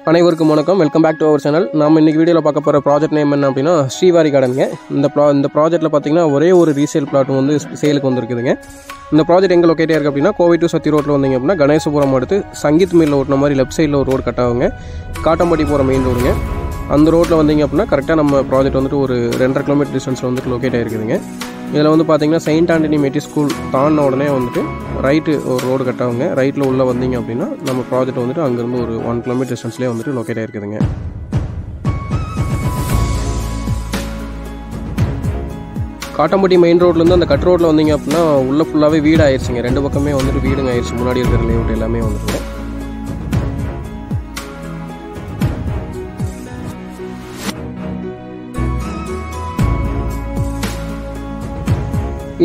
அனைவருக்கும் வணக்கம். Welcome back to our channel. நம்ம இன்றைக்கி வீடியோவில் பார்க்க போகிற ப்ராஜெக்ட் நேம் என்ன அப்படின்னா ஸ்ரீவாரி கார்டனுங்க. இந்த ப்ராஜெக்ட்டில் பார்த்தீங்கன்னா ஒரே ஒரு ரீசேல் பிளாட் வந்து சேலுக்கு வந்துருக்குதுங்க. இந்த ப்ராஜெக்ட் எங்கே லொக்கேட்டாக இருக்குது அப்படின்னா கோவை டு சத்தி ரோட்டில் வந்தீங்க அப்படின்னா கணேசபுரம் அடுத்து சங்கீத் மில்லில் ஓட்டின மாதிரி லெஃப்ட் சைடில் ஒரு ரோடு கட் ஆகுங்க. காட்டம்பட்டி போகிற மெயின் ரோடுங்க. அந்த ரோட்டில் வந்தீங்க அப்படின்னா கரெக்டாக நம்ம ப்ராஜெக்ட் வந்துட்டு ஒரு 2.5 கிலோமீட்டர் டிஸ்டன்ஸில் வந்துட்டு லொக்கேட் ஆகிருக்குதுங்க. இதில் வந்து பார்த்தீங்கன்னா செயின்ட் ஆண்டனி மெட்ரிக் ஸ்கூல் தாண்டின உடனே வந்துட்டு ரைட்டு ஒரு ரோடு கட் ஆகுங்க. ரைட்டில் உள்ளே வந்தீங்க அப்படின்னா நம்ம ப்ராஜெக்ட் வந்துட்டு அங்கேருந்து ஒரு 1 கிலோமீட்டர் டிஸ்டன்ஸ்லேயே வந்துட்டு லொக்கேட் ஆகிருக்குதுங்க. காட்டம்பட்டி மெயின் ரோட்லேருந்து அந்த கட் ரோட்டில் வந்தீங்க அப்படின்னா உள்ளே ஃபுல்லாகவே வீடு ஆயிடுச்சுங்க. 2 பக்கமே வந்துட்டு வீடுங்க ஆயிடுச்சு. முன்னாடி இருக்கிற லேஅவுட் எல்லாமே வந்துட்டு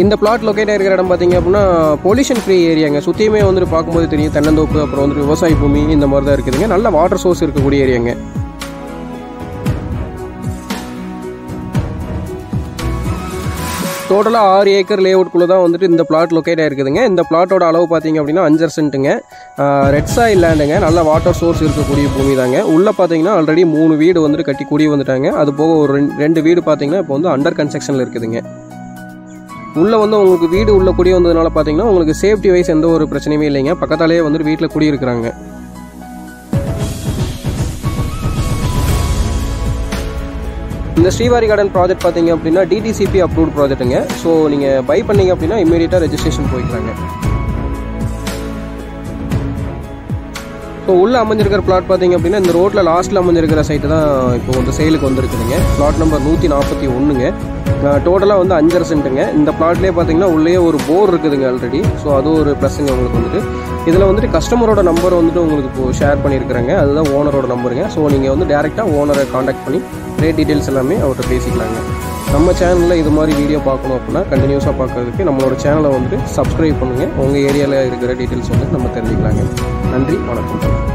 இந்த பிளாட் லொக்கேட் ஆகிருக்கிற இடம் பார்த்தீங்க அப்படின்னா பொல்யூஷன் ஃப்ரீ ஏரியாங்க. சுற்றியுமே வந்துட்டு பார்க்கும்போது தெரியும் தென்னந்தோப்பு, அப்புறம் வந்துட்டு விவசாய பூமி இந்த மாதிரி தான் இருக்குதுங்க. நல்ல வாட்டர் சோர்ஸ் இருக்கக்கூடிய ஏரியாங்க. டோட்டலாக 6 ஏக்கர் லேஅவுட்குள்ளே தான் வந்துட்டு இந்த பிளாட் லொக்கேட் ஆகிருக்குதுங்க. இந்த பிளாட்டோட அளவு பார்த்தீங்க அப்படின்னா 5 சென்ட்டுங்க. Red soil லேண்டுங்க. நல்ல வாட்டர் சோர்ஸ் இருக்கக்கூடிய பூமி தாங்க. உள்ளே பார்த்தீங்கன்னா ஆல்ரெடி 3 வீடு வந்துட்டு கட்டி கூடி வந்துட்டாங்க. அது போக ஒரு 2 வீடு பார்த்தீங்கன்னா இப்போ வந்து அண்டர் கன்ஸ்ட்ரக்ஷனில் இருக்குதுங்க. உள்ளே வந்து உங்களுக்கு வீடு உள்ள குடி வந்ததுனால பார்த்தீங்கன்னா உங்களுக்கு சேஃப்டி வைஸ் எந்த ஒரு பிரச்சனையுமே இல்லைங்க. பக்கத்தாலேயே வந்துட்டு வீட்டில் குடியிருக்கிறாங்க. இந்த ஸ்ரீவாரி கார்டன் ப்ராஜெக்ட் பார்த்தீங்க அப்படின்னா டிடிசிபி அப்ரூவ்ட் ப்ராஜெக்ட்டுங்க. ஸோ நீங்கள் பை பண்ணீங்க அப்படின்னா இமீடியட்டாக ரெஜிஸ்ட்ரேஷன் போய்க்கிறாங்க. ஸோ உள்ளே அமைஞ்சிருக்கிற பிளாட் பார்த்தீங்க அப்படின்னா இந்த ரோட்டில் லாஸ்ட்டில் அமைஞ்சிருக்கிற சைட்டு தான் இப்போ வந்து சேலுக்கு வந்துருக்குதுங்க. Plot number 141ங்க. டோட்டலாக வந்து 5 சென்ட்டுங்க. இந்த பிளாட்லேயே பார்த்தீங்கன்னா உள்ளே ஒரு போர் இருக்குதுங்க ஆல்ரெடி. ஸோ அது ஒரு ப்ளஸ்ஸுங்க உங்களுக்கு வந்துட்டு. இதில் வந்துட்டு கஸ்டமரோட நம்பர் வந்துட்டு உங்களுக்கு இப்போ ஷேர் பண்ணியிருக்கிறாங்க. அதுதான் ஓனரோட நம்பருங்க. ஸோ நீங்கள் வந்து டேரெக்டாக ஓனரை காண்டாக்ட் பண்ணி ரேட் டீட்டெயில்ஸ் எல்லாமே அவர்கிட்ட பேசிக்கலாங்க. நம்ம சேனலில் இது மாதிரி வீடியோ பார்க்கணும் அப்படின்னா கண்டினியூஸாக பார்க்கறதுக்கு நம்மளோட சேனலை வந்துட்டு சப்ஸ்கிரைப் பண்ணுங்கள். உங்கள் ஏரியாவில் இருக்கிற டீட்டெயில்ஸ் வந்து நம்ம தெரிஞ்சுக்கலாங்க. நன்றி, வணக்கம்.